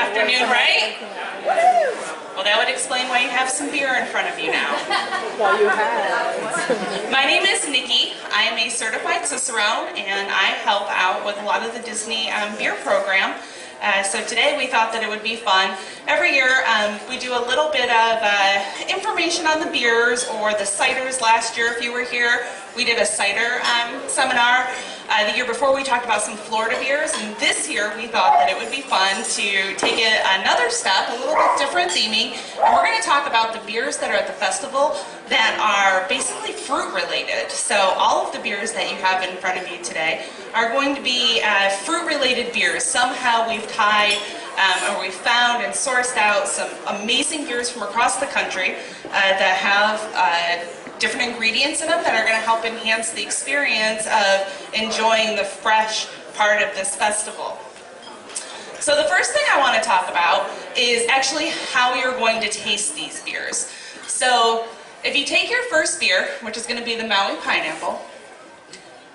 afternoon, right? Well, that would explain why you have some beer in front of you now. Well, you have. My name is Nikie. I am a certified Cicerone, and I help out with a lot of the Disney beer program. So today we thought that it would be fun. Every year we do a little bit of information on the beers or the ciders. Last year, if you were here, we did a cider seminar. The year before we talked about some Florida beers, and this year we thought that it would be fun to take it another step, a little bit different theming, and we're going to talk about the beers that are at the festival that are basically fruit related. So all of the beers that you have in front of you today are going to be fruit related beers. Somehow we've tied or we found and sourced out some amazing beers from across the country that have different ingredients in them that are going to help enhance the experience of enjoying the fresh part of this festival. So the first thing I want to talk about is actually how you're going to taste these beers. So if you take your first beer, which is going to be the Maui Pineapple,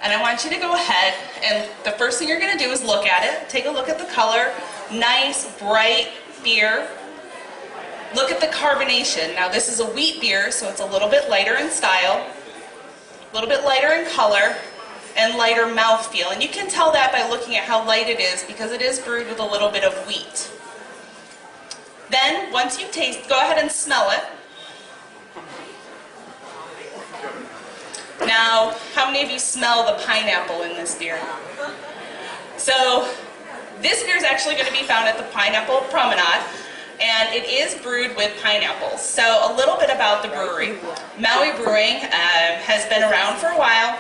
and I want you to go ahead and the first thing you're going to do is look at it. Take a look at the color. Nice, bright beer. Look at the carbonation. Now this is a wheat beer, so it's a little bit lighter in style, a little bit lighter in color, and lighter mouthfeel. And you can tell that by looking at how light it is because it is brewed with a little bit of wheat. Then, once you taste, go ahead and smell it. Now, how many of you smell the pineapple in this beer? So, this beer is actually going to be found at the Pineapple Promenade. And it is brewed with pineapples. So a little bit about the brewery. Maui Brewing has been around for a while.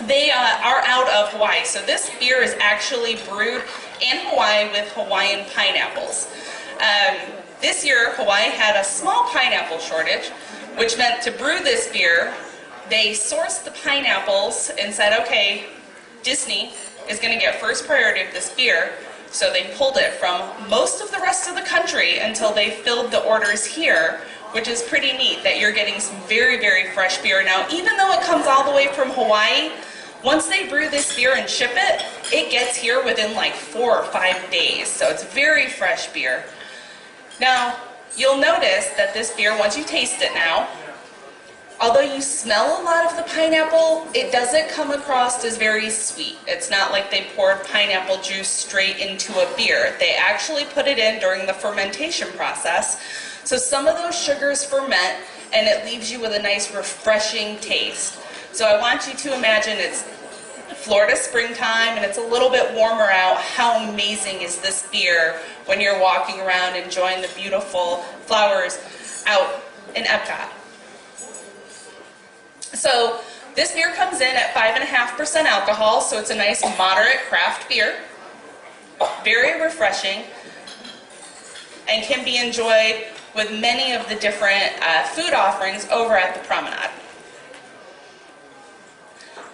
They are out of Hawaii. So this beer is actually brewed in Hawaii with Hawaiian pineapples. This year, Hawaii had a small pineapple shortage, which meant to brew this beer, they sourced the pineapples and said, okay, Disney is going to get first priority of this beer. So they pulled it from most of the rest of the country until they filled the orders here, which is pretty neat that you're getting some very, very fresh beer. Now, even though it comes all the way from Hawaii, once they brew this beer and ship it, it gets here within like 4 or 5 days. So it's very fresh beer. Now, you'll notice that this beer, once you taste it now, although you smell a lot of the pineapple, it doesn't come across as very sweet. It's not like they poured pineapple juice straight into a beer. They actually put it in during the fermentation process. So some of those sugars ferment and it leaves you with a nice refreshing taste. So I want you to imagine it's Florida springtime and it's a little bit warmer out. How amazing is this beer when you're walking around enjoying the beautiful flowers out in Epcot? So this beer comes in at 5.5% alcohol, so it's a nice moderate craft beer. Very refreshing and can be enjoyed with many of the different food offerings over at the promenade.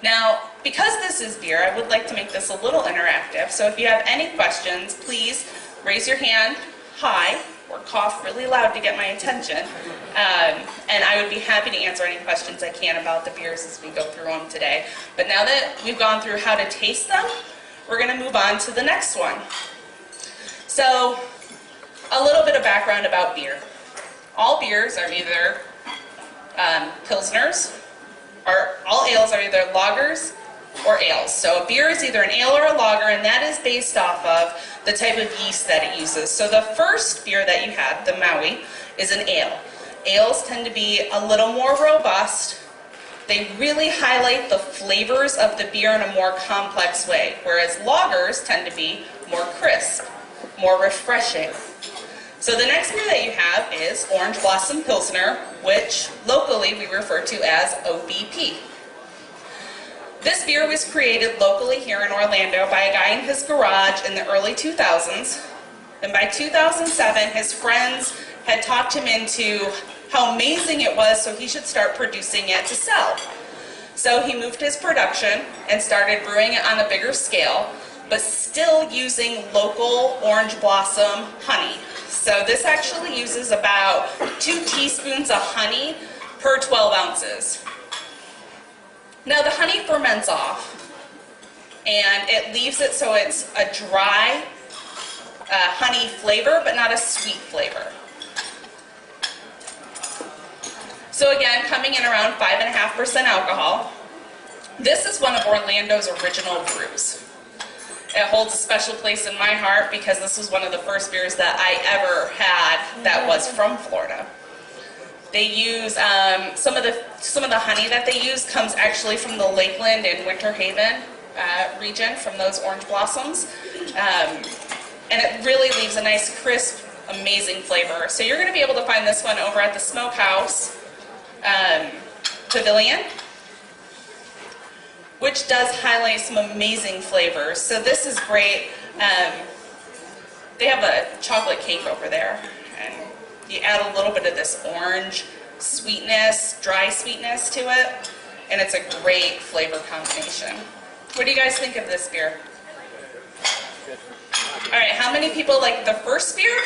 Now, because this is beer, I would like to make this a little interactive. So if you have any questions, please raise your hand high or cough really loud to get my attention. And I would be happy to answer any questions I can about the beers as we go through them today. But now that we've gone through how to taste them, we're going to move on to the next one. So, a little bit of background about beer. All beers are either pilsners, or all ales are either lagers or ales. So a beer is either an ale or a lager, and that is based off of the type of yeast that it uses. So the first beer that you had, the Maui, is an ale. Ales tend to be a little more robust. They really highlight the flavors of the beer in a more complex way, whereas lagers tend to be more crisp, more refreshing. So the next beer that you have is Orange Blossom Pilsner, which locally we refer to as OBP. This beer was created locally here in Orlando by a guy in his garage in the early 2000s. And by 2007, his friends had talked him into how amazing it was, so he should start producing it to sell. So he moved his production and started brewing it on a bigger scale, but still using local orange blossom honey. So this actually uses about 2 teaspoons of honey per 12 ounces. Now the honey ferments off, and it leaves it so it's a dry honey flavor, but not a sweet flavor. So again, coming in around 5.5% alcohol. This is one of Orlando's original brews. It holds a special place in my heart because this was one of the first beers that I ever had that was from Florida. They use some of the honey that they use comes actually from the Lakeland and Winter Haven region, from those orange blossoms, and it really leaves a nice, crisp, amazing flavor. So you're going to be able to find this one over at the Smokehouse Pavilion, which does highlight some amazing flavors. So this is great. They have a chocolate cake over there, and you add a little bit of this orange sweetness, dry sweetness to it, and it's a great flavor combination. What do you guys think of this beer? All right, how many people like the first beer?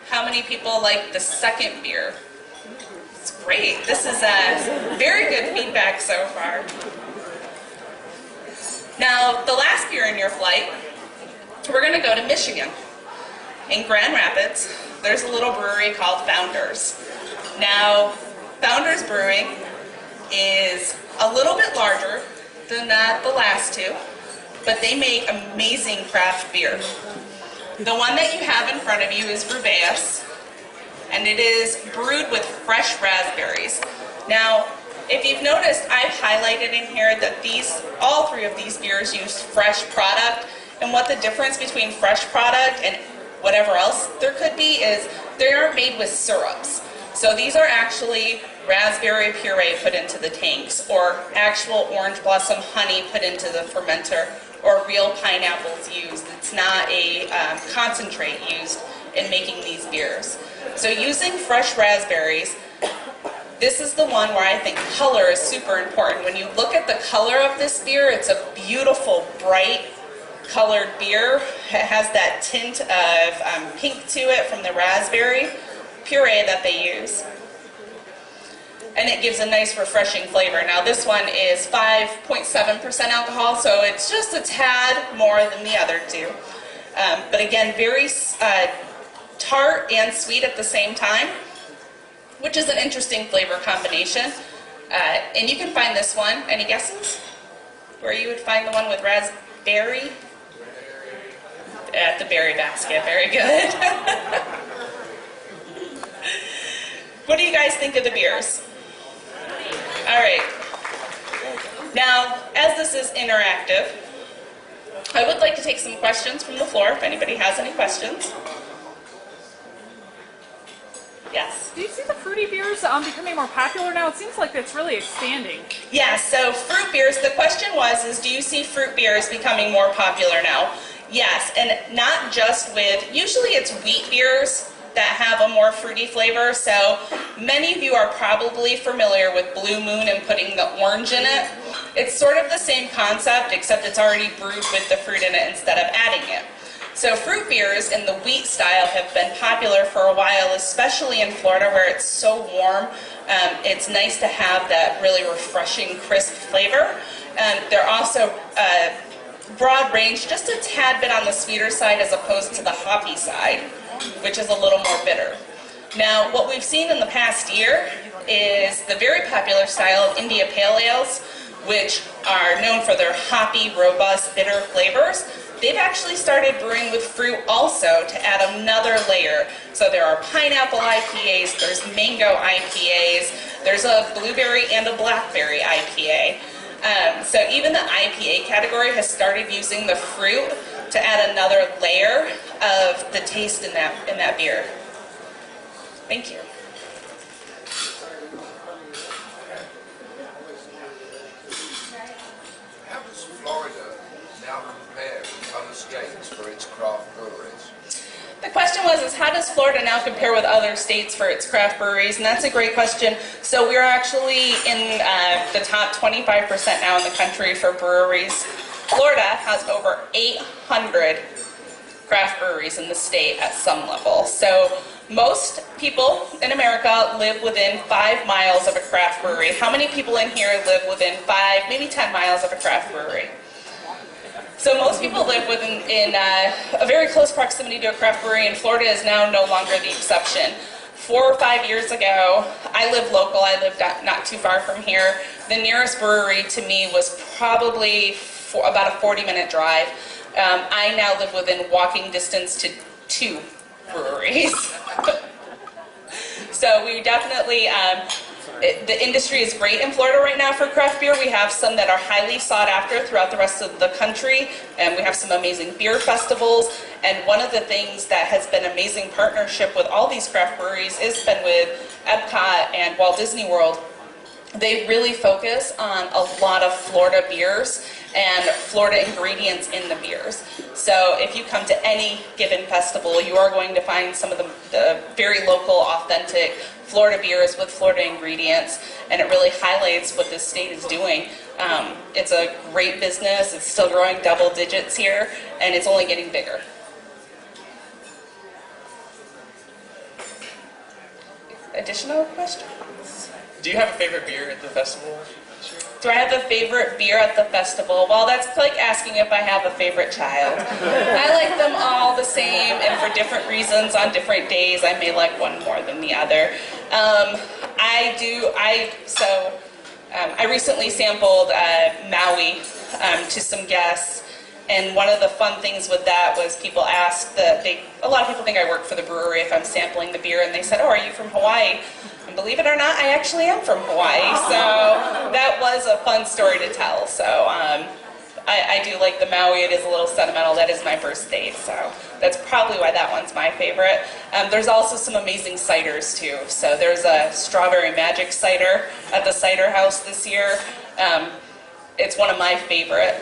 How many people like the second beer? It's great. This is very good feedback so far. Now, the last beer in your flight, we're going to go to Michigan. In Grand Rapids, there's a little brewery called Founders. Now, Founders Brewing is a little bit larger than the last two, but they make amazing craft beer. The one that you have in front of you is Ruboeus, and it is brewed with fresh raspberries. Now, if you've noticed, I've highlighted in here that all three of these beers use fresh product, and what the difference between fresh product and whatever else there could be is they are made with syrups. So these are actually raspberry puree put into the tanks, or actual orange blossom honey put into the fermenter, or real pineapples used. It's not a concentrate used in making these beers. So using fresh raspberries, this is the one where I think color is super important. When you look at the color of this beer, it's a beautiful, bright colored beer. It has that tint of pink to it from the raspberry puree that they use. And it gives a nice, refreshing flavor. Now this one is 5.7% alcohol, so it's just a tad more than the other two. But again, very tart and sweet at the same time, which is an interesting flavor combination. And you can find this one, any guesses? Where you would find the one with raspberry? At the berry basket, very good. What do you guys think of the beers? All right. Now, as this is interactive, I would like to take some questions from the floor, if anybody has any questions. Yes? Do you see the fruity beers becoming more popular now? It seems like it's really expanding. Yeah, so fruit beers, the question was, do you see fruit beers becoming more popular now? Yes, and not just with, usually it's wheat beers that have a more fruity flavor, so many of you are probably familiar with Blue Moon and putting the orange in it. It's sort of the same concept, except it's already brewed with the fruit in it instead of adding it. So fruit beers in the wheat style have been popular for a while, especially in Florida where it's so warm. It's nice to have that really refreshing, crisp flavor. They're also broad range, just a tad bit on the sweeter side as opposed to the hoppy side, which is a little more bitter. Now, what we've seen in the past year is the very popular style of India Pale Ales, which are known for their hoppy, robust, bitter flavors. They've actually started brewing with fruit also to add another layer. So there are pineapple IPAs, there's mango IPAs, there's a blueberry and a blackberry IPA. So even the IPA category has started using the fruit to add another layer of the taste in that beer. Thank you. How does Florida now compare with other states for its craft breweries? The question was, how does Florida now compare with other states for its craft breweries? And that's a great question. So we're actually in the top 25% now in the country for breweries. Florida has over 800 craft breweries in the state at some level. So most people in America live within 5 miles of a craft brewery. How many people in here live within 5, maybe 10 miles of a craft brewery? So most people live in a very close proximity to a craft brewery, and Florida is now no longer the exception. 4 or 5 years ago, I lived local. I lived not too far from here. The nearest brewery to me was probably about a 40-minute drive. I now live within walking distance to 2 breweries. So we definitely, the industry is great in Florida right now for craft beer. We have some that are highly sought after throughout the rest of the country, and we have some amazing beer festivals. And one of the things that has been an amazing partnership with all these craft breweries is been with Epcot and Walt Disney World. They really focus on a lot of Florida beers and Florida ingredients in the beers. So if you come to any given festival, you are going to find some of the very local, authentic Florida beers with Florida ingredients, and it really highlights what this state is doing. It's a great business. It's still growing double digits here, and it's only getting bigger. Additional questions? Do you have a favorite beer at the festival? Do I have a favorite beer at the festival? Well, that's like asking if I have a favorite child. I like them all the same, and for different reasons on different days. I may like one more than the other. I recently sampled Maui to some guests, and one of the fun things with that was people asked a lot of people think I work for the brewery if I'm sampling the beer, and they said, "Oh, are you from Hawaii?" And believe it or not, I actually am from Hawaii, so that was a fun story to tell. So I do like the Maui. It is a little sentimental. That is my first date, so that's probably why that one's my favorite. There's also some amazing ciders too. So there's a Strawberry Magic cider at the Cider House this year. It's one of my favorite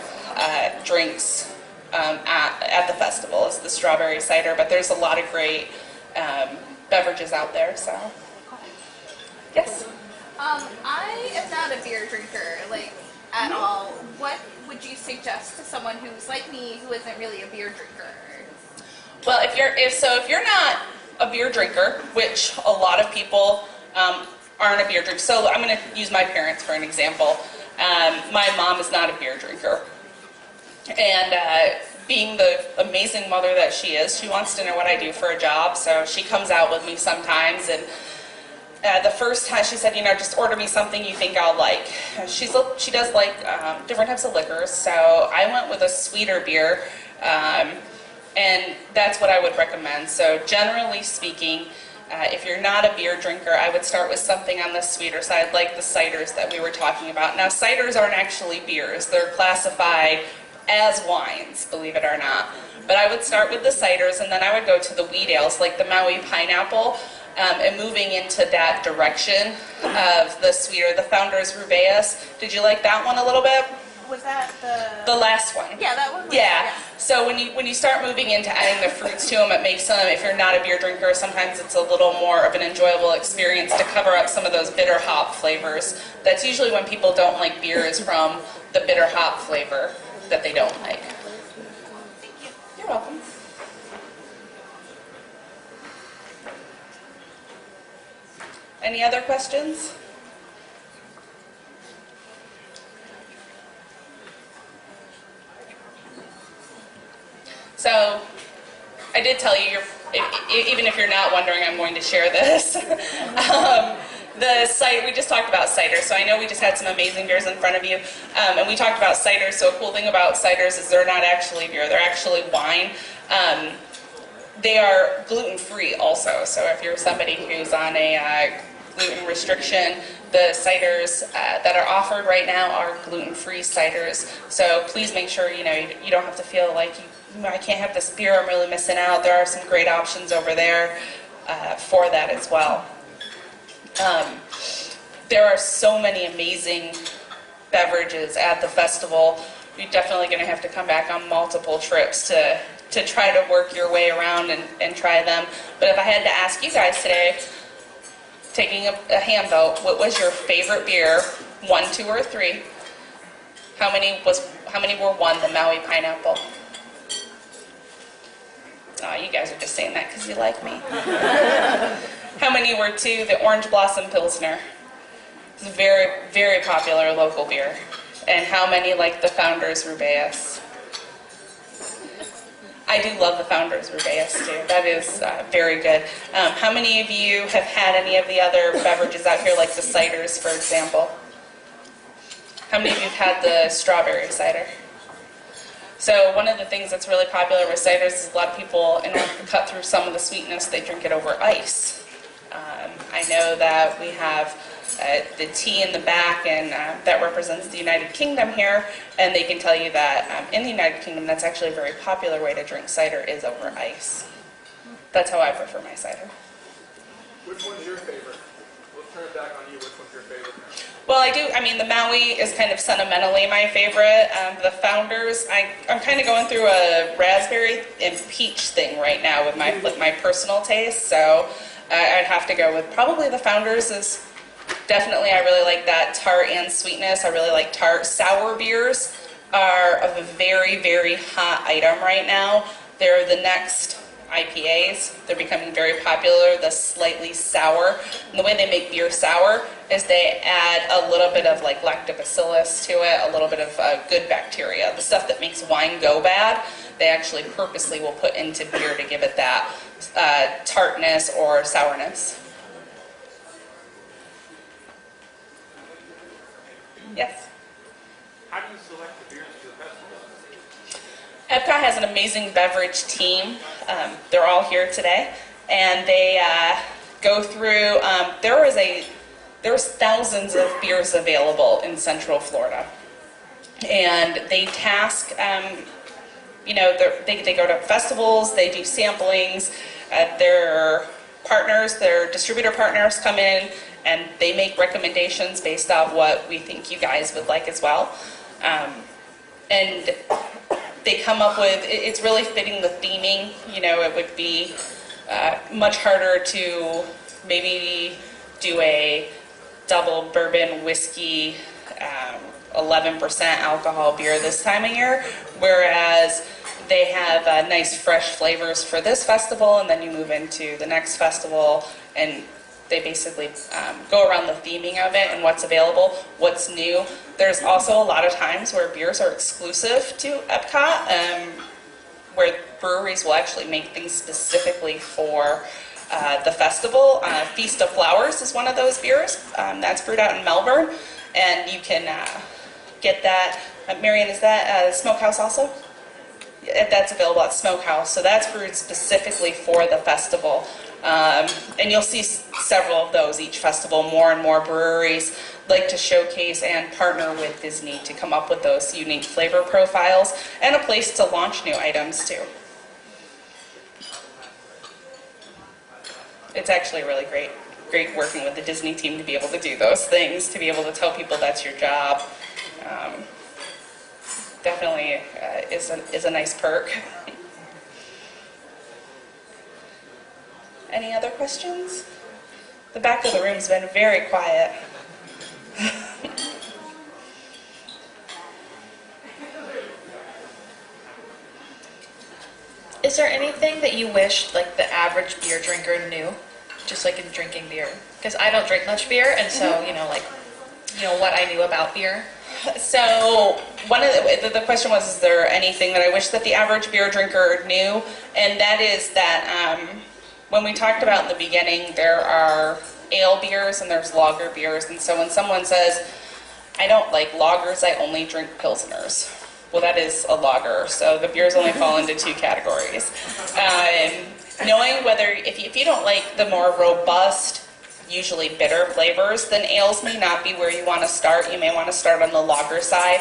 drinks at the festival is the strawberry cider, but there's a lot of great beverages out there, so. Yes? I am not a beer drinker, at all. What would you suggest to someone who's like me, who isn't really a beer drinker? Well, if you're not a beer drinker, which a lot of people aren't a beer drinker, so I'm going to use my parents for an example. My mom is not a beer drinker. And being the amazing mother that she is, she wants to know what I do for a job, so she comes out with me sometimes, and the first time she said, just order me something you think I'll like. She does like different types of liquors, so I went with a sweeter beer, and that's what I would recommend. So generally speaking, if you're not a beer drinker, I would start with something on the sweeter side, like the ciders that we were talking about. Now, ciders aren't actually beers. They're classified as wines, believe it or not. But I would start with the ciders, and then I would go to the wheat ales, like the Maui Pineapple, and moving into that direction of the sweeter, the Founder's Ruboeus. Did you like that one a little bit? Was that the last one? Yeah, that one was, yeah. So when you start moving into adding the fruits to them, it makes them, if you're not a beer drinker, sometimes it's a little more of an enjoyable experience to cover up some of those bitter hop flavors. That's usually when people don't like beer, is from the bitter hop flavor that they don't like. Thank you. You're welcome. Any other questions? So, I did tell you, even if you're not wondering, I'm going to share this. The site, we just talked about cider, so I know we just had some amazing beers in front of you, and we talked about ciders. So a cool thing about ciders is they're not actually beer, they're actually wine. They are gluten-free also, so if you're somebody who's on a gluten restriction, the ciders that are offered right now are gluten-free ciders. So please make sure you don't have to feel like I can't have this beer, I'm really missing out. There are some great options over there for that as well. There are so many amazing beverages at the festival. You're definitely going to have to come back on multiple trips to try to work your way around and try them. But if I had to ask you guys today, taking a hand vote, what was your favorite beer, 1, 2, or 3? How many were 1, the Maui Pineapple? Oh, you guys are just saying that because you like me. How many were 2, the Orange Blossom Pilsner? It's a very, very popular local beer. And how many like the Founder's Ruboeus? I do love the Founders Ruboeus too. That is very good. How many of you have had any of the other beverages out here, like the ciders, for example? How many of you have had the strawberry cider? So one of the things that's really popular with ciders is a lot of people, in order to cut through some of the sweetness, they drink it over ice. I know that we have the tea in the back, and that represents the United Kingdom here, and they can tell you that in the United Kingdom, that's actually a very popular way to drink cider is over ice. That's how I prefer my cider. Which one's your favorite? We'll turn it back on you. Which one's your favorite? Well, I mean, the Maui is kind of sentimentally my favorite. The Founders, I'm kind of going through a raspberry and peach thing right now with my personal taste, so I'd have to go with probably the Founders is definitely, I really like that tart and sweetness. I really like tart. Sour beers are a very, very hot item right now. They're the next IPAs. They're becoming very popular, the slightly sour. And the way they make beer sour is they add a little bit of like lactobacillus to it, a little bit of good bacteria. The stuff that makes wine go bad, they actually purposely will put into beer to give it that tartness or sourness. Yes? How do you select the beers for the festival? Epcot has an amazing beverage team. They're all here today, and they go through. There's thousands of beers available in Central Florida, and they task. They go to festivals. They do samplings. Their partners, their distributor partners, come in and they make recommendations based off what we think you guys would like as well. And they come up with, it's really fitting the theming. It would be much harder to maybe do a double bourbon whiskey 11% alcohol beer this time of year, whereas they have nice fresh flavors for this festival, and then you move into the next festival, and they basically go around the theming of it and what's available, what's new. There's also a lot of times where beers are exclusive to Epcot, where breweries will actually make things specifically for the festival. Feast of Flowers is one of those beers. That's brewed out in Melbourne, and you can get that. Marion, is that Smokehouse also? That's available at Smokehouse, so that's brewed specifically for the festival. And you'll see several of those each festival. More and more breweries like to showcase and partner with Disney to come up with those unique flavor profiles and a place to launch new items too. It's actually really great working with the Disney team to be able to do those things, to be able to tell people that's your job. Definitely is a nice perk. Any other questions? The back of the room's been very quiet. Is there anything that you wish like the average beer drinker knew, just like in drinking beer? Because I don't drink much beer, and so what I knew about beer. So one of the question was, is there anything that I wish that the average beer drinker knew? And that is that when we talked about in the beginning, there are ale beers and there's lager beers. And so when someone says, I don't like lagers, I only drink pilsners. Well, that is a lager, so the beers only fall into two categories. Knowing whether, if you don't like the more robust, usually bitter flavors, then ales may not be where you want to start. You may want to start on the lager side.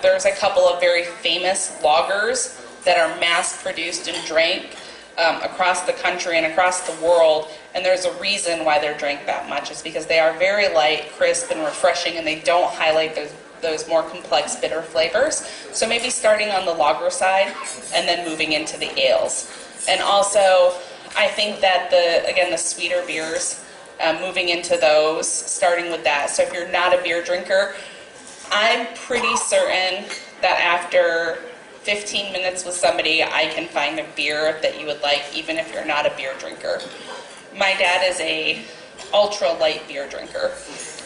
There's a couple of very famous lagers that are mass-produced and drank across the country and across the world, and there's a reason why they're drank that much. It's because they are very light, crisp, and refreshing, and they don't highlight those more complex bitter flavors. So maybe starting on the lager side and then moving into the ales. And also, I think that the sweeter beers, moving into those, starting with that. So if you're not a beer drinker, I'm pretty certain that after 15 minutes with somebody, I can find a beer that you would like, even if you're not a beer drinker. My dad is a ultra light beer drinker,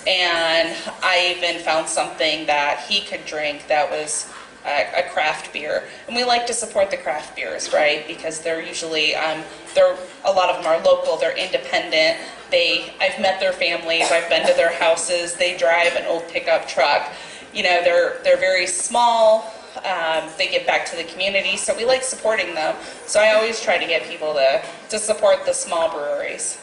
and I even found something that he could drink that was a craft beer. And we like to support the craft beers, right? Because they're usually, a lot of them are local, they're independent. I've met their families, I've been to their houses, they drive an old pickup truck. You know, they're very small, they give back to the community, so we like supporting them. So I always try to get people to support the small breweries.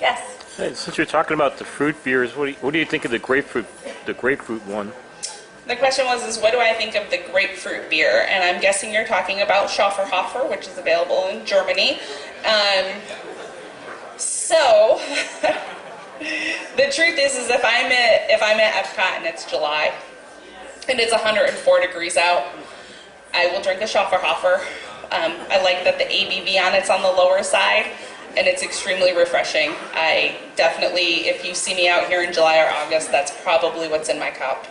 Yes? Hey, since you're talking about the fruit beers, what do you think of the grapefruit one? The question was, what do I think of the grapefruit beer? And I'm guessing you're talking about Schafferhofer, which is available in Germany. So, the truth is if I'm at Epcot and it's July, and it's 104 degrees out, I will drink a Schafferhofer. I like that the ABV on it's on the lower side, and it's extremely refreshing. I definitely, if you see me out here in July or August, that's probably what's in my cup.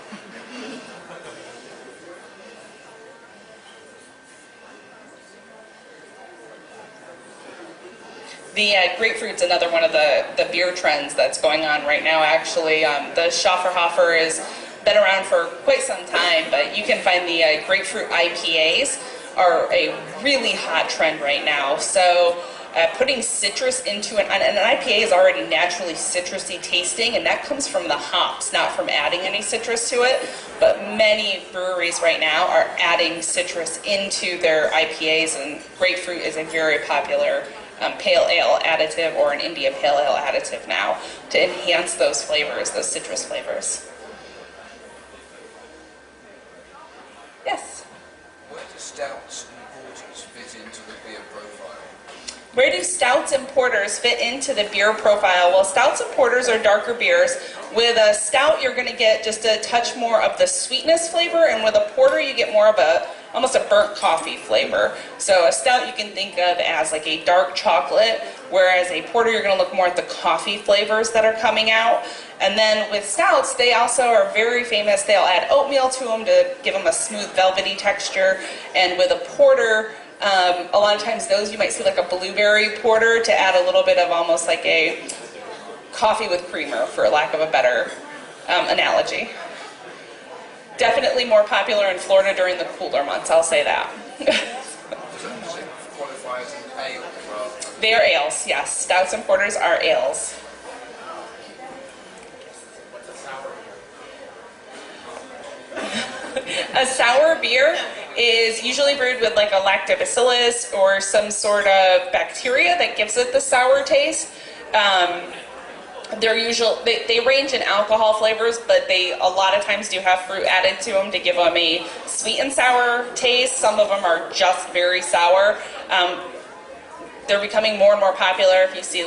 The grapefruit's another one of the beer trends that's going on right now, actually. The Schafferhofer has been around for quite some time, but you can find the grapefruit IPAs are a really hot trend right now. So putting citrus into an IPA is already naturally citrusy tasting, and that comes from the hops, not from adding any citrus to it. But many breweries right now are adding citrus into their IPAs, and grapefruit is a very popular pale ale additive or an India pale ale additive now to enhance those flavors, those citrus flavors. Yes? Where do stouts and porters fit into the beer profile? Where do stouts and porters fit into the beer profile? Well, stouts and porters are darker beers. With a stout, you're going to get just a touch more of the sweetness flavor, and with a porter, you get more of almost a burnt coffee flavor. So a stout you can think of as like a dark chocolate, whereas a porter you're going to look more at the coffee flavors that are coming out. And then with stouts, they also are very famous. They'll add oatmeal to them to give them a smooth velvety texture. And with a porter, a lot of times those you might see like a blueberry porter to add a little bit of almost like a coffee with creamer, for lack of a better analogy. Definitely more popular in Florida during the cooler months, I'll say that. Does it qualify as an ale rather? They are ales, yes. Stouts and porters are ales. A sour beer is usually brewed with like a lactobacillus or some sort of bacteria that gives it the sour taste. They range in alcohol flavors, but they a lot of times do have fruit added to them to give them a sweet and sour taste. Some of them are just very sour. They're becoming more and more popular. If you see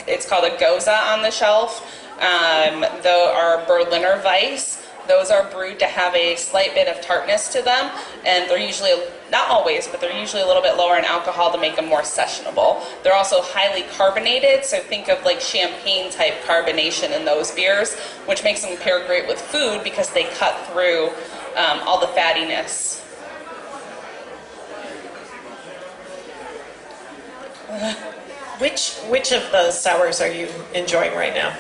it's called a Goza on the shelf. Our Berliner Weiss. Those are brewed to have a slight bit of tartness to them, and they're usually, not always, but they're usually a little bit lower in alcohol to make them more sessionable. They're also highly carbonated, so think of like champagne type carbonation in those beers, which makes them pair great with food because they cut through all the fattiness. Which of the sours are you enjoying right now?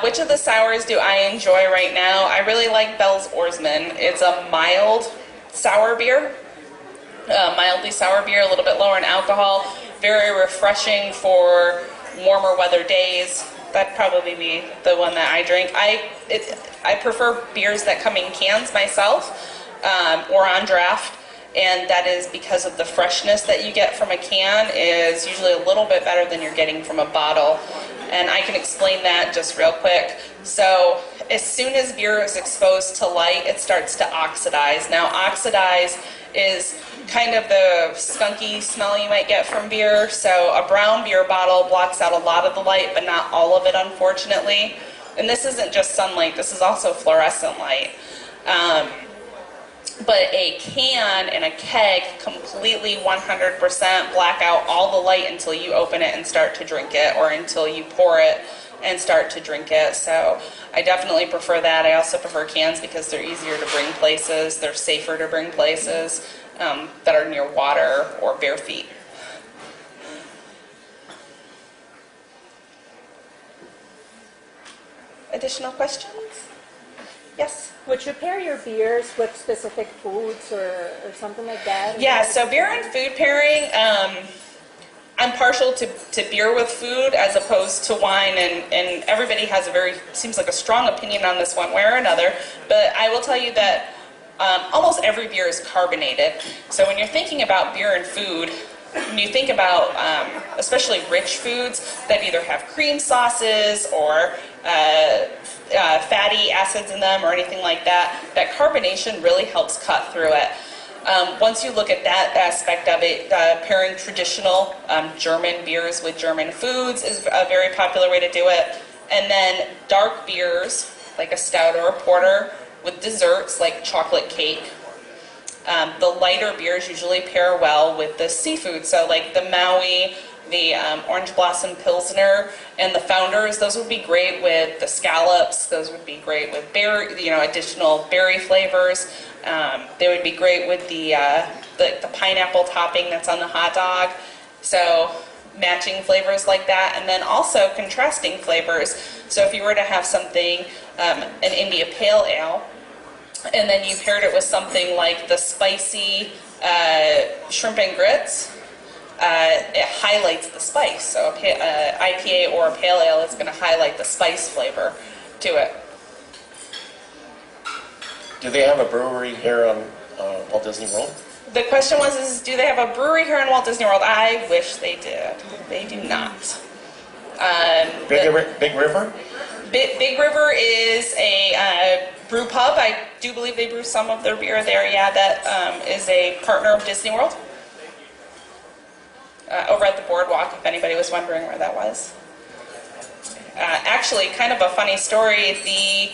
Which of the sours do I enjoy right now? I really like Bell's Oarsman. It's a mild sour beer, mildly sour beer, a little bit lower in alcohol, very refreshing for warmer weather days. That'd probably be the one that I drink. I prefer beers that come in cans myself or on draft, and that is because of the freshness that you get from a can is usually a little bit better than you're getting from a bottle. And I can explain that just real quick. So as soon as beer is exposed to light, it starts to oxidize. Now, oxidize is kind of the skunky smell you might get from beer. So a brown beer bottle blocks out a lot of the light, but not all of it, unfortunately. And this isn't just sunlight, this is also fluorescent light. But a can and a keg completely 100% black out all the light until you open it and start to drink it, or until you pour it and start to drink it. So I definitely prefer that. I also prefer cans because they're easier to bring places, they're safer to bring places that are near water or bare feet. Additional questions? Yes? Would you pair your beers with specific foods or something like that? Yeah, so beer and food pairing, I'm partial to beer with food as opposed to wine, and everybody has seems like a strong opinion on this one way or another, but I will tell you that almost every beer is carbonated. So when you're thinking about beer and food, when you think about especially rich foods that either have cream sauces or fatty acids in them or anything like that, that carbonation really helps cut through it. Once you look at that aspect of it, pairing traditional German beers with German foods is a very popular way to do it. And then dark beers, like a stout or a porter, with desserts like chocolate cake. The lighter beers usually pair well with the seafood, so like the Maui, the Orange Blossom Pilsner, and the Founders. Those would be great with the scallops. Those would be great with additional berry flavors. They would be great with the pineapple topping that's on the hot dog. So matching flavors like that, and then also contrasting flavors. So if you were to have something, an India Pale Ale, and then you paired it with something like the spicy shrimp and grits, it highlights the spice. So an IPA or a pale ale is going to highlight the spice flavor to it. Do they have a brewery here on Walt Disney World? The question was, do they have a brewery here in Walt Disney World? I wish they did. They do not. Big River? Big River is a brew pub. I do believe they brew some of their beer there. Yeah, that is a partner of Disney World. Over at the boardwalk, if anybody was wondering where that was. Actually, kind of a funny story, the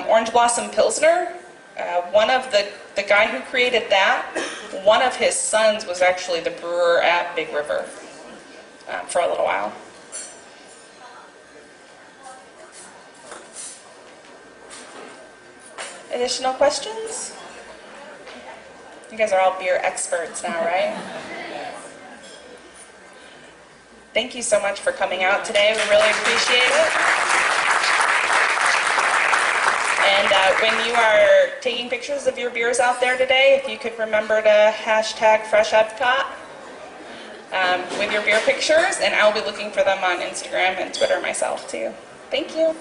Orange Blossom Pilsner, one of the guy who created that, one of his sons was actually the brewer at Big River for a little while. Additional questions? You guys are all beer experts now, right? Thank you so much for coming out today. We really appreciate it. And when you are taking pictures of your beers out there today, if you could remember to hashtag #FreshEpcot with your beer pictures, and I'll be looking for them on Instagram and Twitter myself too. Thank you.